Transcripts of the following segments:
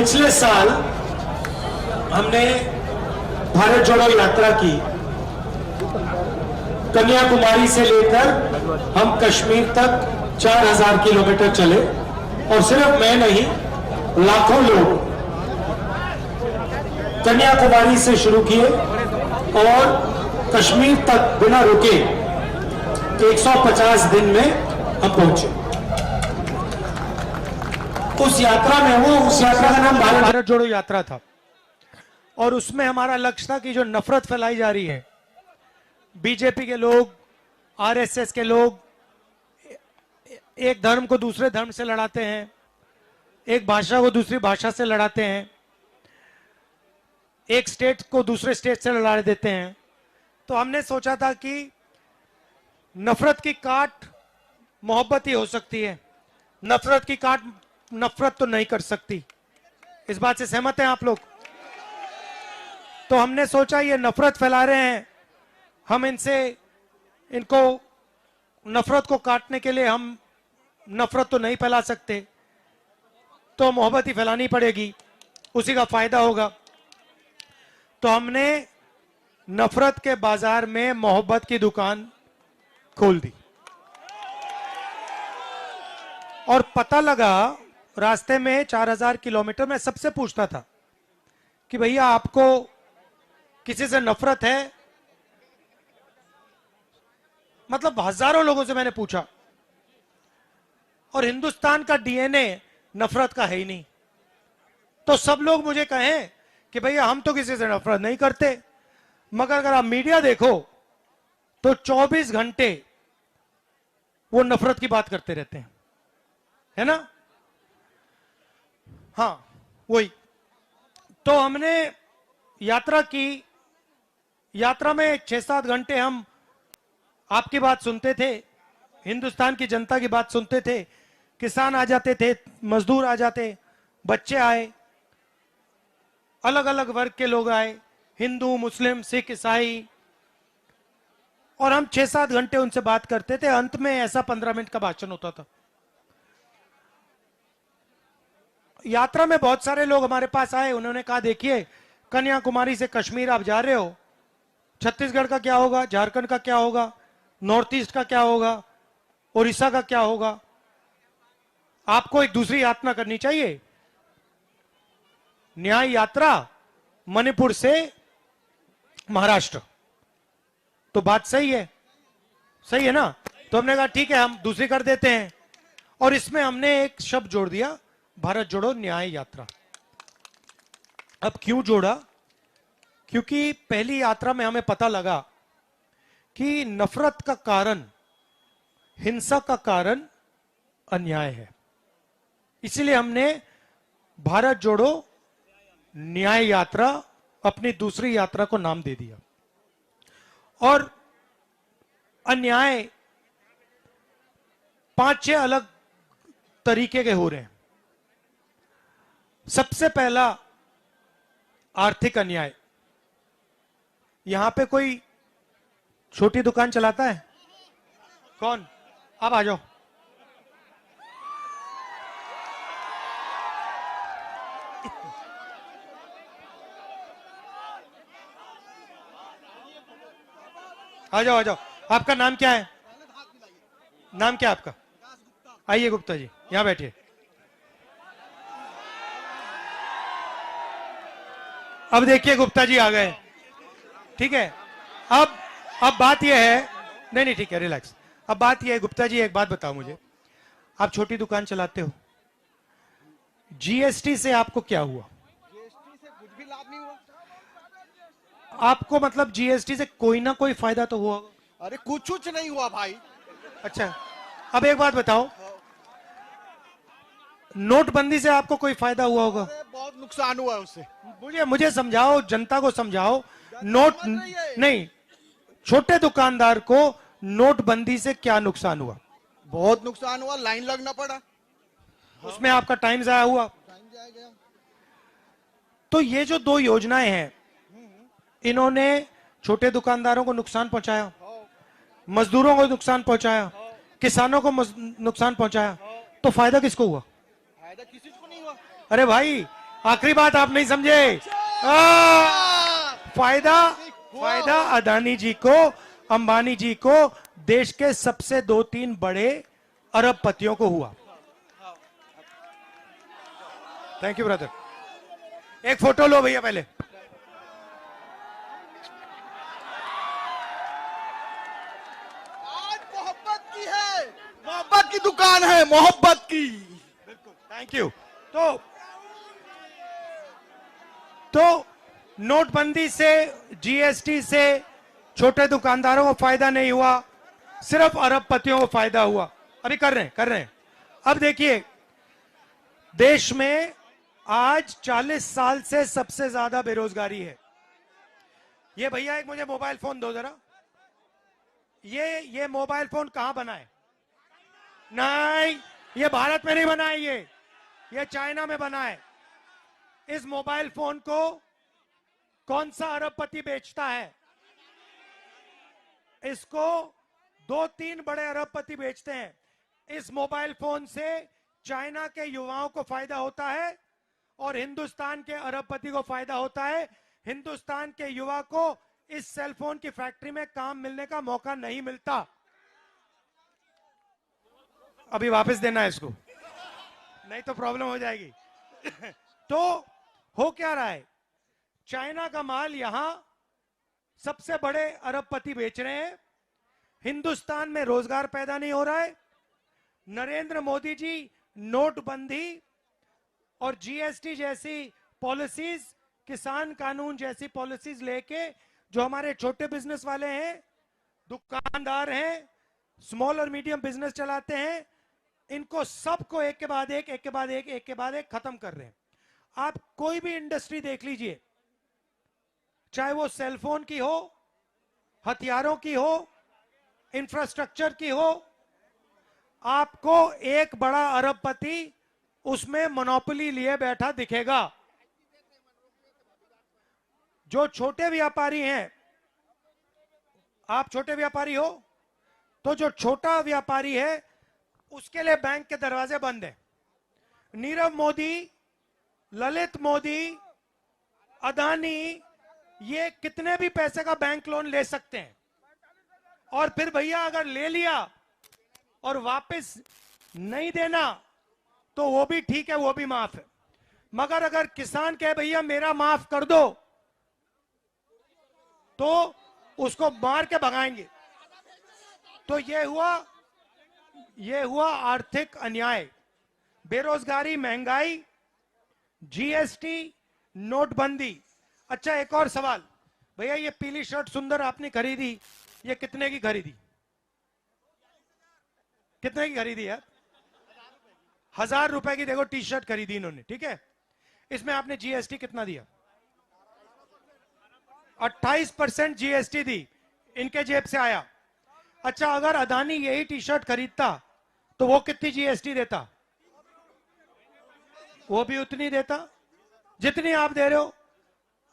पिछले साल हमने भारत जोड़ो यात्रा की। कन्याकुमारी से लेकर हम कश्मीर तक 4000 किलोमीटर चले और सिर्फ मैं नहीं, लाखों लोग कन्याकुमारी से शुरू किए और कश्मीर तक बिना रुके 150 दिन में हम पहुंचे। उस यात्रा का नाम भारत जोड़ो यात्रा था और उसमें हमारा लक्ष्य था कि जो नफरत फैलाई जा रही है, बीजेपी के लोग, आरएसएस के लोग एक धर्म को दूसरे धर्म से लड़ाते हैं, एक भाषा को दूसरी भाषा से लड़ाते हैं, एक स्टेट को दूसरे स्टेट से लड़ा देते हैं। तो हमने सोचा था कि नफरत की काट मोहब्बत ही हो सकती है, नफरत की काट नफरत तो नहीं कर सकती। इस बात से सहमत हैं आप लोग? तो हमने सोचा ये नफरत फैला रहे हैं, हम इनको नफरत को काटने के लिए हम नफरत तो नहीं फैला सकते, तो मोहब्बत ही फैलानी पड़ेगी, उसी का फायदा होगा। तो हमने नफरत के बाजार में मोहब्बत की दुकान खोल दी और पता लगा रास्ते में 4000 किलोमीटर में सबसे पूछता था कि भैया आपको किसी से नफरत है? मतलब हजारों लोगों से मैंने पूछा और हिंदुस्तान का डीएनए नफरत का है ही नहीं। तो सब लोग मुझे कहें कि भैया हम तो किसी से नफरत नहीं करते, मगर अगर आप मीडिया देखो तो 24 घंटे वो नफरत की बात करते रहते हैं, है ना? हाँ, वही। तो हमने यात्रा की, यात्रा में 6-7 घंटे हम आपकी बात सुनते थे, हिंदुस्तान की जनता की बात सुनते थे। किसान आ जाते थे, मजदूर आ जाते, बच्चे आए, अलग अलग वर्ग के लोग आए, हिंदू, मुस्लिम, सिख, ईसाई, और हम 6-7 घंटे उनसे बात करते थे। अंत में ऐसा 15 मिनट का भाषण होता था। यात्रा में बहुत सारे लोग हमारे पास आए, उन्होंने कहा देखिए कन्याकुमारी से कश्मीर आप जा रहे हो, छत्तीसगढ़ का क्या होगा, झारखंड का क्या होगा, नॉर्थ ईस्ट का क्या होगा, उड़ीसा का क्या होगा, आपको एक दूसरी यात्रा करनी चाहिए, न्याय यात्रा मणिपुर से महाराष्ट्र। तो बात सही है, सही है ना? तो हमने कहा ठीक है, हम दूसरी कर देते हैं और इसमें हमने एक शब्द जोड़ दिया, भारत जोड़ो न्याय यात्रा। अब क्यों जोड़ा? क्योंकि पहली यात्रा में हमें पता लगा कि नफरत का कारण, हिंसा का कारण अन्याय है। इसीलिए हमने भारत जोड़ो न्याय यात्रा अपनी दूसरी यात्रा को नाम दे दिया। और अन्याय 5-6 अलग तरीके के हो रहे हैं। सबसे पहला आर्थिक अन्याय। यहां पे कोई छोटी दुकान चलाता है? कौन? आप आ जाओ। आ जाओ, आ जाओ। आपका नाम क्या है? नाम क्या है आपका? आइए गुप्ता जी, यहां बैठिए। अब देखिए गुप्ता जी आ गए, ठीक है। अब बात यह है, नहीं ठीक है, रिलैक्स। अब बात यह है, गुप्ता जी एक बात बताओ मुझे, आप छोटी दुकान चलाते हो, जीएसटी से आपको क्या हुआ? जीएसटी से कुछ भी लाभ नहीं हुआ। आपको मतलब जीएसटी से कोई ना कोई फायदा तो हुआ? अरे कुछ नहीं हुआ भाई। अच्छा, अब एक बात बताओ, नोटबंदी से आपको कोई फायदा हुआ होगा? बहुत नुकसान हुआ है उससे। मुझे समझाओ, जनता को समझाओ। नोट नहीं, छोटे दुकानदार को नोटबंदी से क्या नुकसान हुआ? बहुत नुकसान हुआ, लाइन लगना पड़ा, उसमें आपका टाइम जाया हुआ। टाइम जाया गया। तो ये जो 2 योजनाएं हैं, इन्होंने छोटे दुकानदारों को नुकसान पहुंचाया, मजदूरों को नुकसान पहुंचाया, किसानों को नुकसान पहुंचाया। तो फायदा किसको हुआ? फायदा किसी को नहीं हुआ। अरे भाई, आखिरी बात आप नहीं समझे। फायदा अदानी जी को, अंबानी जी को, देश के सबसे 2-3 बड़े अरबपतियों को हुआ। Thank you brother. एक फोटो लो भैया पहले। आज मोहब्बत की है, मोहब्बत की दुकान है, मोहब्बत की। बिल्कुल, थैंक यू। तो नोटबंदी से, जीएसटी से छोटे दुकानदारों को फायदा नहीं हुआ, सिर्फ अरबपतियों को फायदा हुआ। अभी कर रहे हैं। अब देखिए, देश में आज 40 साल से सबसे ज्यादा बेरोजगारी है। ये भैया एक मुझे मोबाइल फोन दो जरा। ये मोबाइल फोन कहां बना है? नहीं, ये भारत में नहीं बना है, ये चाइना में बना है। इस मोबाइल फोन को कौन सा अरबपति बेचता है? इसको 2-3 बड़े अरबपति बेचते हैं। इस मोबाइल फोन से चाइना के युवाओं को फायदा होता है और हिंदुस्तान के अरबपति को फायदा होता है। हिंदुस्तान के युवा को इस सेलफोन की फैक्ट्री में काम मिलने का मौका नहीं मिलता। अभी वापस देना है इसको, नहीं तो प्रॉब्लम हो जाएगी। तो हो क्या रहा है? चाइना का माल यहां सबसे बड़े अरबपति बेच रहे हैं। हिंदुस्तान में रोजगार पैदा नहीं हो रहा है। नरेंद्र मोदी जी नोटबंदी और जीएसटी जैसी पॉलिसीज, किसान कानून जैसी पॉलिसीज लेके जो हमारे छोटे बिजनेस वाले हैं, दुकानदार हैं, स्मॉल और मीडियम बिजनेस चलाते हैं, इनको सबको एक के बाद एक खत्म कर रहे हैं। आप कोई भी इंडस्ट्री देख लीजिए, चाहे वो सेलफोन की हो, हथियारों की हो, इंफ्रास्ट्रक्चर की हो, आपको एक बड़ा अरबपति उसमें मोनोपोली लिए बैठा दिखेगा। जो छोटे व्यापारी हैं, आप छोटे व्यापारी हो, तो जो छोटा व्यापारी है उसके लिए बैंक के दरवाजे बंद है। नीरव मोदी, ललित मोदी, अदानी, ये कितने भी पैसे का बैंक लोन ले सकते हैं। और फिर भैया अगर ले लिया और वापस नहीं देना तो वो भी ठीक है, वो भी माफ है। मगर अगर किसान कहे भैया मेरा माफ कर दो, तो उसको मार के भगाएंगे। तो ये हुआ आर्थिक अन्याय, बेरोजगारी, महंगाई, जीएसटी, नोटबंदी। अच्छा, एक और सवाल भैया, ये पीली शर्ट सुंदर आपने खरीदी, ये कितने की खरीदी? कितने की खरीदी यार? 1000 रुपए की देखो टी शर्ट खरीदी इन्होंने, ठीक है। इसमें आपने जीएसटी कितना दिया? 28% जीएसटी दी, इनके जेब से आया। अच्छा, अगर अदानी यही टी शर्ट खरीदता तो वो कितनी जीएसटी देता? वो भी उतनी देता जितनी आप दे रहे हो।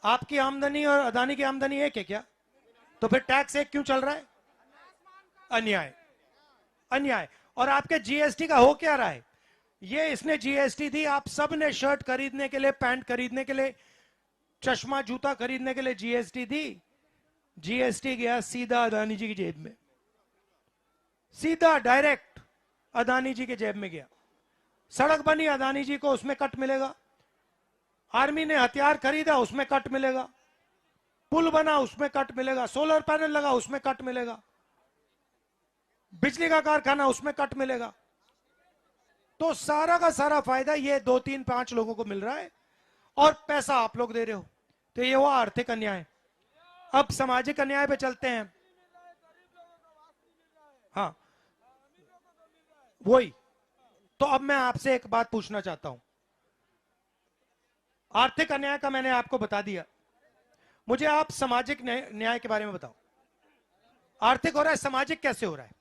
आपकी आमदनी और अदानी की आमदनी एक है क्या? तो फिर टैक्स एक क्यों चल रहा है? अन्याय, अन्याय। और आपके जीएसटी का हो क्या रहा है? ये इसने जीएसटी दी, आप सब ने शर्ट खरीदने के लिए, पैंट खरीदने के लिए, चश्मा जूता खरीदने के लिए जीएसटी दी। जीएसटी गया सीधा अदानी जी की जेब में, सीधा डायरेक्ट अदानी जी के जेब में गया। सड़क बनी अदानी जी को, उसमें कट मिलेगा। आर्मी ने हथियार खरीदा, उसमें कट मिलेगा। पुल बना, उसमें कट मिलेगा। सोलर पैनल लगा, उसमें कट मिलेगा। बिजली का कारखाना, उसमें कट मिलेगा। तो सारा का सारा फायदा ये 2-3-5 लोगों को मिल रहा है और पैसा आप लोग दे रहे हो। तो ये हुआ आर्थिक अन्याय। अब सामाजिक अन्याय पे चलते हैं। हाँ, वही। तो अब मैं आपसे एक बात पूछना चाहता हूं। आर्थिक अन्याय का मैंने आपको बता दिया, मुझे आप सामाजिक न्याय के बारे में बताओ। आर्थिक हो रहा है, सामाजिक कैसे हो रहा है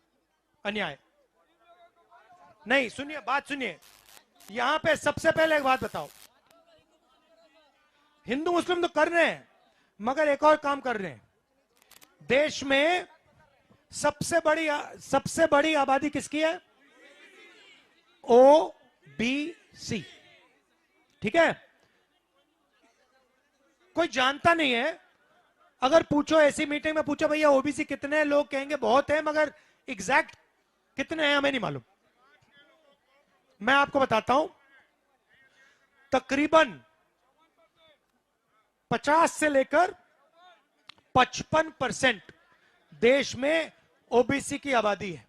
अन्याय? नहीं, सुनिए, बात सुनिए। यहां पे सबसे पहले एक बात बताओ, हिंदू मुस्लिम तो कर रहे हैं, मगर एक और काम कर रहे हैं। देश में सबसे बड़ी आबादी किसकी है? ओबीसी, ठीक है। कोई जानता नहीं है। अगर पूछो ऐसी मीटिंग में पूछो भैया ओबीसी कितने हैं, लोग कहेंगे बहुत है, मगर एग्जैक्ट कितने हैं हमें नहीं मालूम। मैं आपको बताता हूं, तकरीबन 50 से लेकर 55% देश में ओबीसी की आबादी है,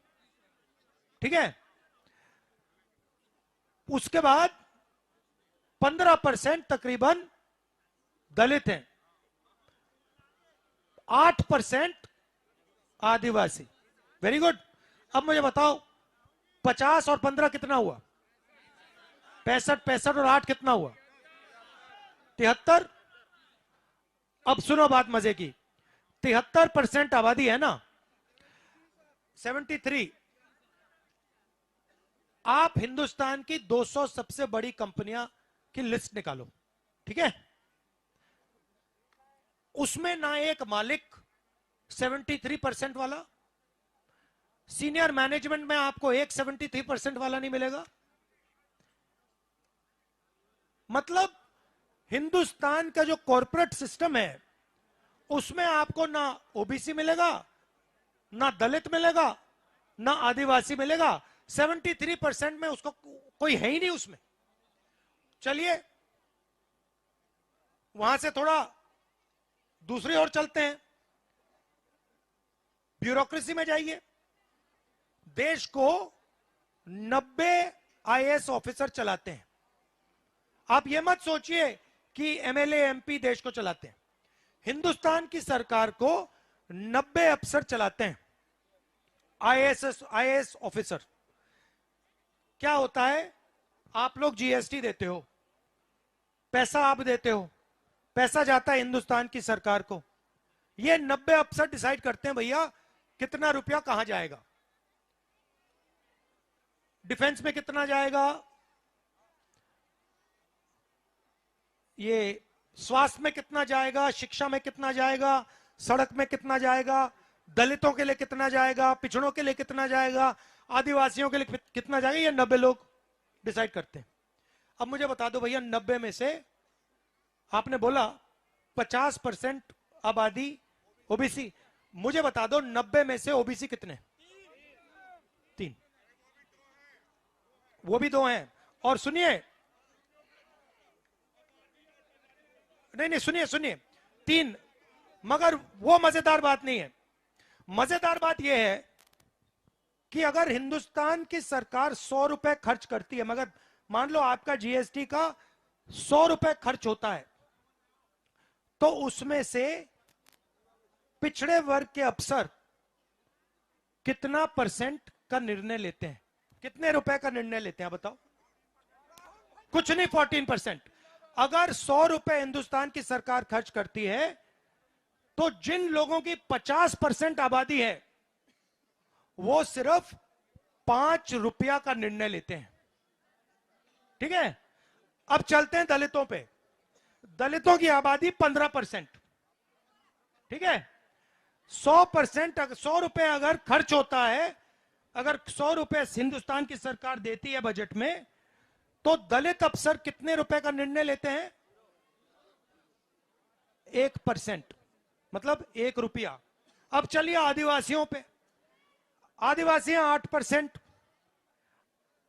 ठीक है। उसके बाद 15% तकरीबन दलित हैं, 8% आदिवासी। Very good. अब मुझे बताओ 50 और 15 कितना हुआ? 65, 65 और 8 कितना हुआ? 73। अब सुनो बात मजे की, 73% आबादी है ना, 73। आप हिंदुस्तान की 200 सबसे बड़ी कंपनियां की लिस्ट निकालो, ठीक है। उसमें ना एक मालिक 73% वाला, सीनियर मैनेजमेंट में आपको एक 73% वाला नहीं मिलेगा। मतलब हिंदुस्तान का जो कॉरपोरेट सिस्टम है उसमें आपको ना ओबीसी मिलेगा, ना दलित मिलेगा, ना आदिवासी मिलेगा। 73% में उसको कोई है ही नहीं उसमें। चलिए वहां से थोड़ा दूसरी ओर चलते हैं, ब्यूरोक्रेसी में जाइए। देश को 90 आईएएस ऑफिसर चलाते हैं। आप ये मत सोचिए कि एमएलए एमपी देश को चलाते हैं। हिंदुस्तान की सरकार को 90 अफसर चलाते हैं, आईएएस ऑफिसर। क्या होता है, आप लोग जीएसटी देते हो, पैसा आप देते हो, पैसा जाता है हिंदुस्तान की सरकार को। ये 90 अफसर डिसाइड करते हैं भैया कितना रुपया कहां जाएगा, डिफेंस में कितना जाएगा, ये स्वास्थ्य में कितना जाएगा, शिक्षा में कितना जाएगा, सड़क में कितना जाएगा, दलितों के लिए कितना जाएगा, पिछड़ों के लिए कितना जाएगा, आदिवासियों के लिए कितना जाएगा। ये 90 लोग डिसाइड करते हैं। अब मुझे बता दो भैया 90 में से आपने बोला 50% आबादी ओबीसी, मुझे बता दो 90 में से ओबीसी कितने? 3। वो भी 2 हैं। और सुनिए, नहीं सुनिए सुनिए, 3। मगर वो मजेदार बात नहीं है। मजेदार बात यह है कि अगर हिंदुस्तान की सरकार 100 रुपए खर्च करती है, मगर मान लो आपका जीएसटी का 100 रुपए खर्च होता है, तो उसमें से पिछड़े वर्ग के अफसर कितना % का निर्णय लेते हैं? कितने रुपए का निर्णय लेते हैं बताओ? कुछ नहीं, 14%। अगर 100 रुपए हिंदुस्तान की सरकार खर्च करती है, तो जिन लोगों की 50% आबादी है वो सिर्फ 5 रुपया का निर्णय लेते हैं, ठीक है। अब चलते हैं दलितों पे। दलितों की आबादी 15%, ठीक है। 100%, 100 रुपए अगर खर्च होता है, अगर 100 रुपए हिंदुस्तान की सरकार देती है बजट में, तो दलित अफसर कितने रुपए का निर्णय लेते हैं? 1%, मतलब 1 रुपया। अब चलिए आदिवासियों पे। आदिवासी 8%।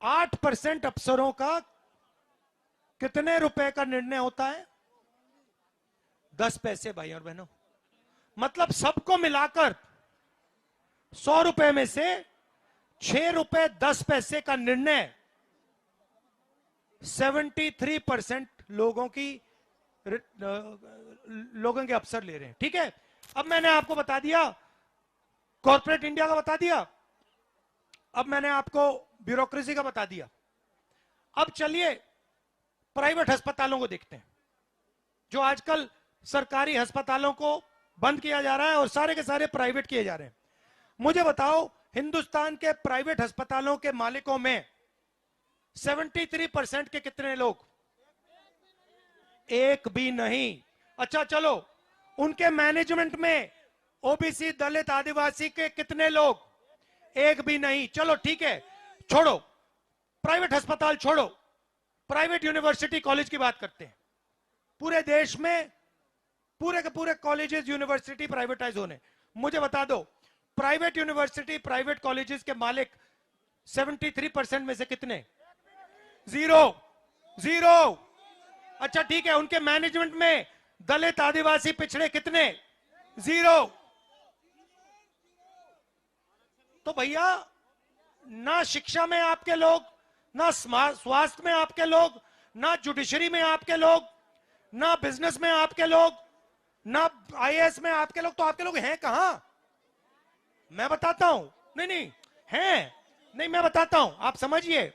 8% अफसरों का कितने रुपए का निर्णय होता है? 10 पैसे भाई और बहनों। मतलब सबको मिलाकर 100 रुपए में से 6 रुपए 10 पैसे का निर्णय 73% लोगों के अफसर ले रहे हैं, ठीक है। अब मैंने आपको बता दिया कॉर्पोरेट इंडिया का, बता दिया। अब मैंने आपको ब्यूरोक्रेसी का बता दिया। अब चलिए प्राइवेट अस्पतालों को देखते हैं, जो आजकल सरकारी अस्पतालों को बंद किया जा रहा है और सारे के सारे प्राइवेट किए जा रहे हैं। मुझे बताओ हिंदुस्तान के प्राइवेट अस्पतालों के मालिकों में 73% के कितने लोग? एक भी नहीं। अच्छा चलो, उनके मैनेजमेंट में ओबीसी, दलित, आदिवासी के कितने लोग? एक भी नहीं। चलो ठीक है, छोड़ो प्राइवेट अस्पताल, छोड़ो, प्राइवेट यूनिवर्सिटी कॉलेज की बात करते हैं। पूरे देश में पूरे के पूरे कॉलेजेस यूनिवर्सिटी प्राइवेटाइज होने। मुझे बता दो, प्राइवेट यूनिवर्सिटी प्राइवेट कॉलेजेस के मालिक 73% में से कितने? Zero, zero. अच्छा ठीक है, उनके मैनेजमेंट में दलित आदिवासी पिछड़े कितने? जीरो। तो भैया, ना शिक्षा में आपके लोग, ना स्वास्थ्य में आपके लोग, ना जुडिशरी में आपके लोग, ना बिजनेस में आपके लोग, ना आईएएस में आपके लोग। तो आपके लोग हैं कहां? मैं बताता हूं। नहीं नहीं हैं, नहीं मैं बताता हूं, आप समझिए।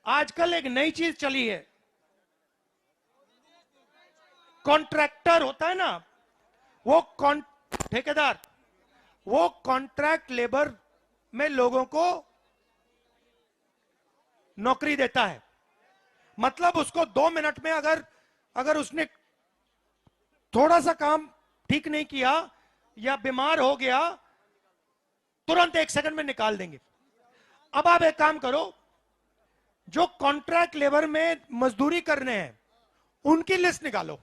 आजकल एक नई चीज चली है, कॉन्ट्रैक्टर होता है ना, वो ठेकेदार, वो कॉन्ट्रैक्ट लेबर में लोगों को नौकरी देता है। मतलब उसको 2 मिनट में अगर उसने थोड़ा सा काम ठीक नहीं किया या बीमार हो गया, तुरंत 1 सेकंड में निकाल देंगे। अब आप एक काम करो, जो कॉन्ट्रैक्ट लेबर में मजदूरी करने हैं उनकी लिस्ट निकालो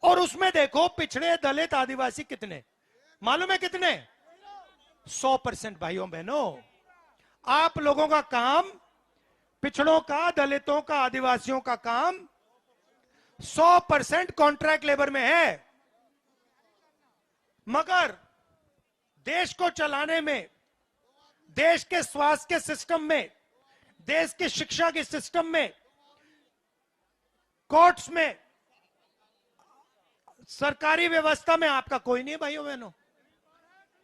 और उसमें देखो पिछड़े दलित आदिवासी कितने। मालूम है कितने? 100% भाइयों बहनों। आप लोगों का काम, पिछड़ों का, दलितों का, आदिवासियों का काम 100% कॉन्ट्रैक्ट लेबर में है। मगर देश को चलाने में, देश के स्वास्थ्य के सिस्टम में, देश की शिक्षा के सिस्टम में, कोर्ट्स में, सरकारी व्यवस्था में आपका कोई नहीं है भाइयों बहनों।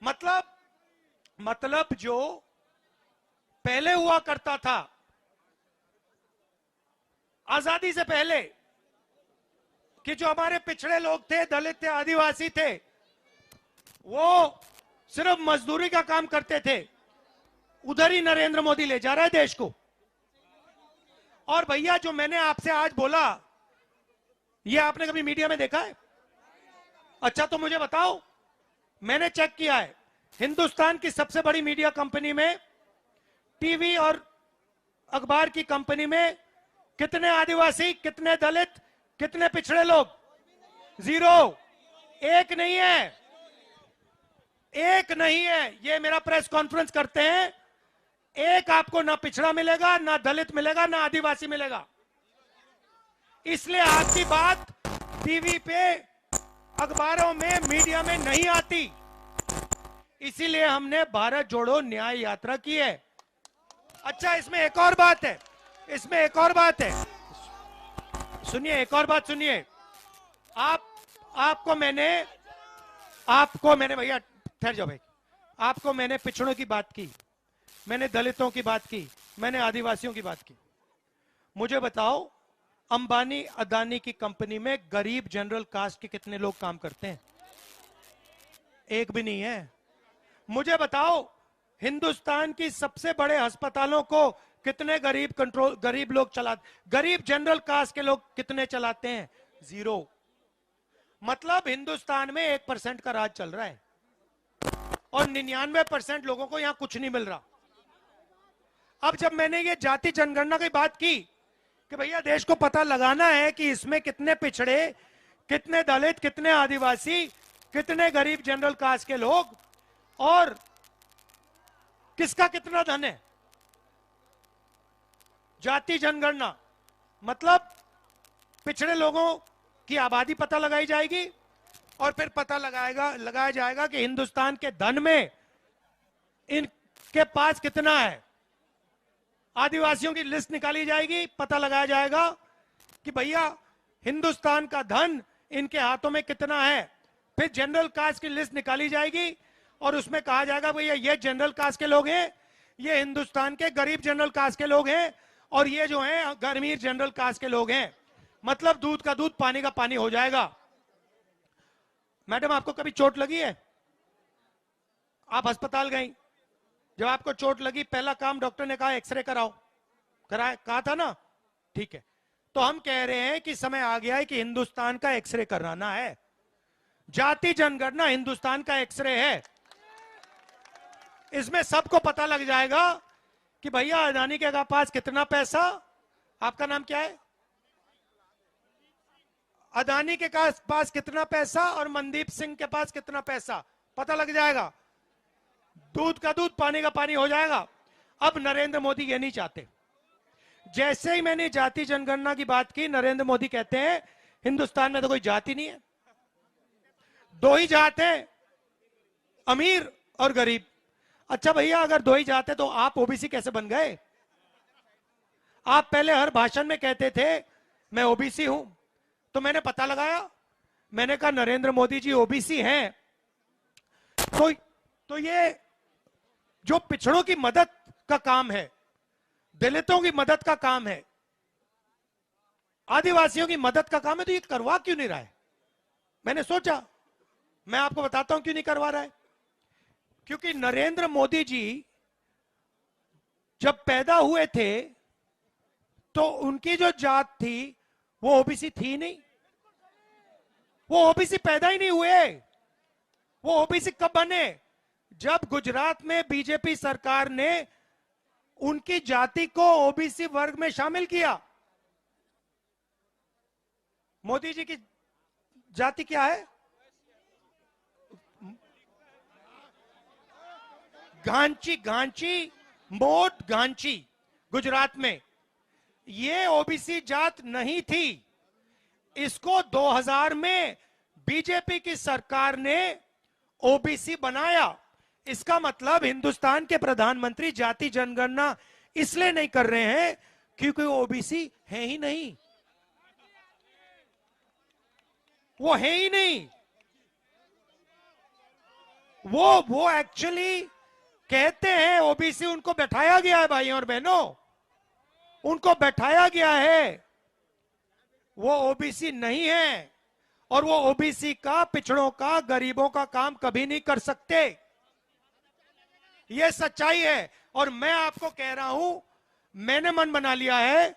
मतलब जो पहले हुआ करता था, आजादी से पहले, कि जो हमारे पिछड़े लोग थे, दलित थे, आदिवासी थे, वो सिर्फ मजदूरी का काम करते थे, उधर ही नरेंद्र मोदी ले जा रहा है देश को। और भैया, जो मैंने आपसे आज बोला, ये आपने कभी मीडिया में देखा है? अच्छा तो मुझे बताओ, मैंने चेक किया है, हिंदुस्तान की सबसे बड़ी मीडिया कंपनी में, टीवी और अखबार की कंपनी में कितने आदिवासी, कितने दलित, कितने पिछड़े लोग? जीरो। एक नहीं है, एक नहीं है। ये मेरा प्रेस कॉन्फ्रेंस करते हैं, एक आपको ना पिछड़ा मिलेगा, ना दलित मिलेगा, ना आदिवासी मिलेगा। इसलिए आपकी बात टीवी पे, अखबारों में, मीडिया में नहीं आती। इसीलिए हमने भारत जोड़ो न्याय यात्रा की है। अच्छा, इसमें एक और बात है, इसमें एक और बात है, सुनिए, एक और बात सुनिए। आपको मैंने भैया ठहर जाओ भाई, आपको मैंने पिछड़ों की बात की, मैंने दलितों की बात की, मैंने आदिवासियों की बात की। मुझे बताओ, अंबानी अदानी की कंपनी में गरीब जनरल कास्ट के कितने लोग काम करते हैं? एक भी नहीं है। मुझे बताओ, हिंदुस्तान की सबसे बड़े अस्पतालों को कितने गरीब लोग चलाते, गरीब जनरल कास्ट के लोग कितने चलाते हैं? जीरो। मतलब हिंदुस्तान में 1% का राज चल रहा है और 99% लोगों को यहां कुछ नहीं मिल रहा। अब जब मैंने ये जाति जनगणना की बात की कि भैया देश को पता लगाना है कि इसमें कितने पिछड़े, कितने दलित, कितने आदिवासी, कितने गरीब जनरल कास्ट के लोग और किसका कितना धन है, जाति जनगणना मतलब पिछड़े लोगों की आबादी पता लगाई जाएगी और फिर पता लगाया जाएगा कि हिंदुस्तान के धन में इनके पास कितना है। आदिवासियों की लिस्ट निकाली जाएगी, पता लगाया जाएगा कि भैया हिंदुस्तान का धन इनके हाथों में कितना है। फिर जनरल कास्ट की लिस्ट निकाली जाएगी और उसमें कहा जाएगा भैया ये जनरल कास्ट के लोग हैं, ये हिंदुस्तान के गरीब जनरल कास्ट के लोग हैं और ये जो हैं अमीर जनरल कास्ट के लोग हैं। मतलब दूध का दूध, पानी का पानी हो जाएगा। मैडम, आपको कभी चोट लगी है? आप अस्पताल गई, जब आपको चोट लगी पहला काम डॉक्टर ने कहा एक्सरे कराओ, कहा था ना? ठीक है, तो हम कह रहे हैं कि समय आ गया है कि हिंदुस्तान का एक्सरे कराना है। जाति जनगणना हिंदुस्तान का एक्सरे है। इसमें सबको पता लग जाएगा कि भैया अदानी के पास कितना पैसा। आपका नाम क्या है? अदानी के पास कितना पैसा और मनदीप सिंह के पास कितना पैसा पता लग जाएगा। दूध का दूध पानी का पानी हो जाएगा। अब नरेंद्र मोदी ये नहीं चाहते। जैसे ही मैंने जाति जनगणना की बात की, नरेंद्र मोदी कहते हैं हिंदुस्तान में तो कोई जाति नहीं है, दो ही जात है, अमीर और गरीब। अच्छा भैया, अगर दो ही जात है तो आप ओबीसी कैसे बन गए? आप पहले हर भाषण में कहते थे मैं ओबीसी हूं, तो मैंने पता लगाया, मैंने कहा नरेंद्र मोदी जी ओबीसी हैं। तो ये जो पिछड़ों की मदद का काम है, दलितों की मदद का काम है, आदिवासियों की मदद का काम है, तो ये करवा क्यों नहीं रहा है? मैंने सोचा, मैं आपको बताता हूं क्यों नहीं करवा रहा है। क्योंकि नरेंद्र मोदी जी जब पैदा हुए थे तो उनकी जो जात थी वो ओबीसी थी नहीं। वो ओबीसी पैदा ही नहीं हुए। वो ओबीसी कब बने? जब गुजरात में बीजेपी सरकार ने उनकी जाति को ओबीसी वर्ग में शामिल किया। मोदी जी की जाति क्या है? गांची, गांची, मोट गांची, गुजरात में। ये ओबीसी जात नहीं थी। इसको 2000 में बीजेपी की सरकार ने ओबीसी बनाया। इसका मतलब हिंदुस्तान के प्रधानमंत्री जाति जनगणना इसलिए नहीं कर रहे हैं क्योंकि ओबीसी है ही नहीं। वो है ही नहीं। वो एक्चुअली कहते हैं ओबीसी उनको बैठाया गया है भाइयों और बहनों, उनको बैठाया गया है। वो ओबीसी नहीं है और वो ओबीसी का, पिछड़ों का, गरीबों का काम कभी नहीं कर सकते। ये सच्चाई है। और मैं आपको कह रहा हूं, मैंने मन बना लिया है,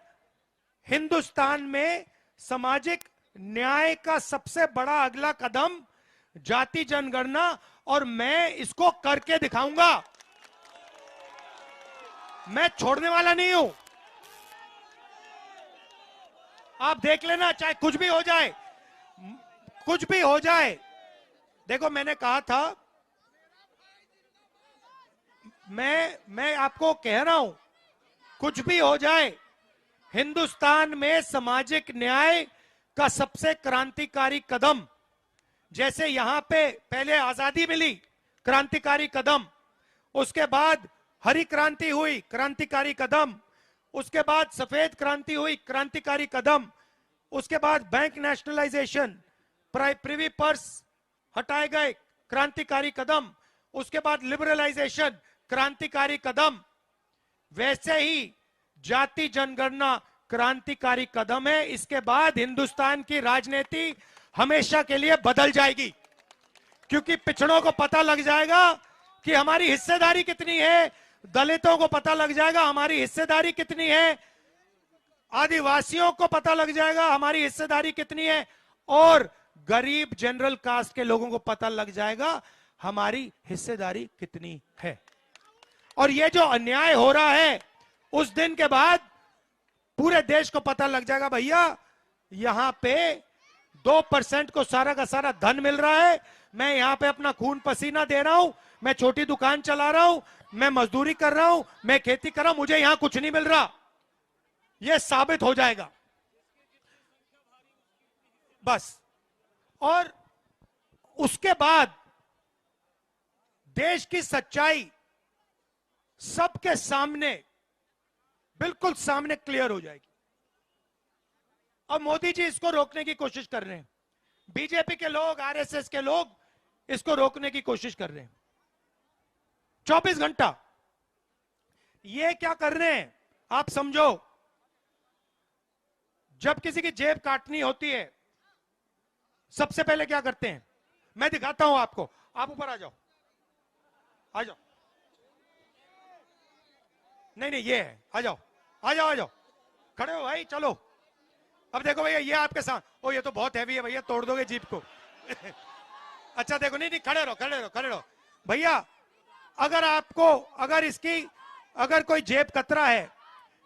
हिंदुस्तान में सामाजिक न्याय का सबसे बड़ा अगला कदम जाति जनगणना, और मैं इसको करके दिखाऊंगा। मैं छोड़ने वाला नहीं हूं। आप देख लेना, चाहे कुछ भी हो जाए, कुछ भी हो जाए। देखो, मैंने कहा था, मैं आपको कह रहा हूं, कुछ भी हो जाए, हिंदुस्तान में सामाजिक न्याय का सबसे क्रांतिकारी कदम, जैसे यहां पे पहले आजादी मिली, क्रांतिकारी कदम, उसके बाद हरी क्रांति हुई, क्रांतिकारी कदम, उसके बाद सफेद क्रांति हुई, क्रांतिकारी कदम, उसके बाद बैंक नेशनलाइजेशन, प्रिवी पर्स हटाए गए, क्रांतिकारी कदम, उसके बाद लिबरलाइजेशन, क्रांतिकारी कदम। वैसे ही जाति जनगणना क्रांतिकारी कदम है। इसके बाद हिंदुस्तान की राजनीति हमेशा के लिए बदल जाएगी, क्योंकि पिछड़ों को पता लग जाएगा कि हमारी हिस्सेदारी कितनी है, दलितों को पता लग जाएगा हमारी हिस्सेदारी कितनी है, आदिवासियों को पता लग जाएगा हमारी हिस्सेदारी कितनी है, और गरीब जनरल कास्ट के लोगों को पता लग जाएगा हमारी हिस्सेदारी कितनी है। और ये जो अन्याय हो रहा है, उस दिन के बाद पूरे देश को पता लग जाएगा, भैया यहां पे 2% को सारा का सारा धन मिल रहा है। मैं यहां पे अपना खून पसीना दे रहा हूं, मैं छोटी दुकान चला रहा हूं, मैं मजदूरी कर रहा हूं, मैं खेती कर रहा हूं, मुझे यहां कुछ नहीं मिल रहा। यह साबित हो जाएगा बस। और उसके बाद देश की सच्चाई सबके सामने, बिल्कुल सामने क्लियर हो जाएगी। अब मोदी जी इसको रोकने की कोशिश कर रहे हैं, बीजेपी के लोग, आरएसएस के लोग इसको रोकने की कोशिश कर रहे हैं। 24 घंटा ये क्या कर रहे हैं आप समझो। जब किसी की जेब काटनी होती है, सबसे पहले क्या करते हैं? मैं दिखाता हूं आपको, आप ऊपर आ जाओ, आ जाओ। नहीं नहीं, ये है, आ जाओ, आ जाओ, आ जाओ, खड़े हो भाई, चलो। अब देखो भैया, ये आपके साथ, ओ ये तो बहुत हैवी है भैया, तोड़ दोगे जीप को। अच्छा देखो, नहीं नहीं, खड़े रहो, खड़े रहो, खड़े रहो भैया। अगर आपको, अगर कोई जेब कतरा है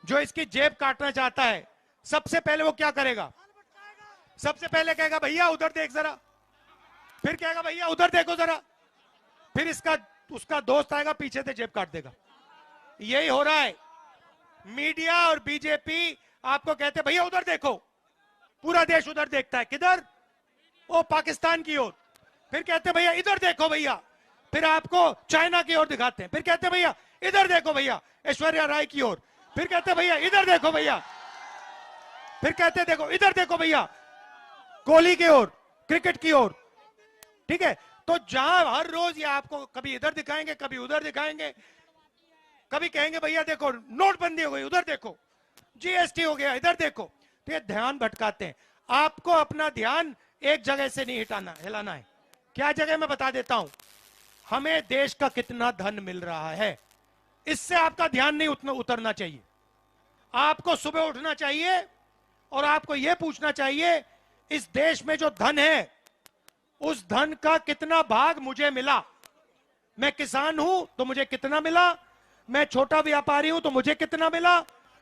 जो इसकी जेब काटना चाहता है, सबसे पहले वो क्या करेगा? सबसे पहले कहेगा भैया उधर देख जरा, फिर कहेगा भैया उधर देखो जरा, फिर इसका उसका दोस्त आएगा पीछे से जेब काट देगा। यही हो रहा है। मीडिया और बीजेपी आपको कहते भैया उधर देखो, पूरा देश उधर देखता है, किधर? वो पाकिस्तान की ओर। फिर कहते भैया इधर देखो भैया, फिर आपको चाइना की ओर दिखाते हैं। फिर कहते भैया इधर देखो भैया ऐश्वर्या राय की ओर, फिर कहते भैया इधर देखो भैया, फिर कहते देखो इधर देखो भैया कोहली की ओर, क्रिकेट की ओर। ठीक है, तो जहां हर रोज ये आपको कभी इधर दिखाएंगे, कभी उधर दिखाएंगे, कभी कहेंगे भैया देखो नोटबंदी हो गई उधर देखो, जीएसटी हो गया इधर देखो, तो ये ध्यान भटकाते हैं। आपको अपना ध्यान एक जगह से नहीं हिलाना है। क्या जगह मैं बता देता हूं। हमें देश का कितना धन मिल रहा है, इससे आपका ध्यान नहीं उतरना चाहिए। आपको सुबह उठना चाहिए और आपको यह पूछना चाहिए इस देश में जो धन है उस धन का कितना भाग मुझे मिला। मैं किसान हूं तो मुझे कितना मिला, मैं छोटा व्यापारी हूं तो मुझे कितना मिला,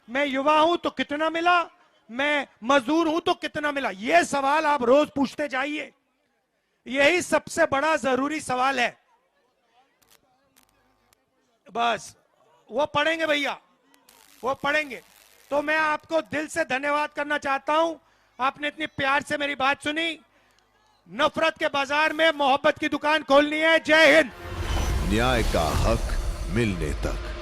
मैं युवा हूं तो कितना मिला, मैं मजदूर हूं तो कितना मिला। यह सवाल आप रोज पूछते जाइए, यही सबसे बड़ा जरूरी सवाल है। बस वो पढ़ेंगे भैया, वो पढ़ेंगे। तो मैं आपको दिल से धन्यवाद करना चाहता हूं, आपने इतनी प्यार से मेरी बात सुनी। नफरत के बाजार में मोहब्बत की दुकान खोलनी है। जय हिंद। न्याय का हक मिलने तक।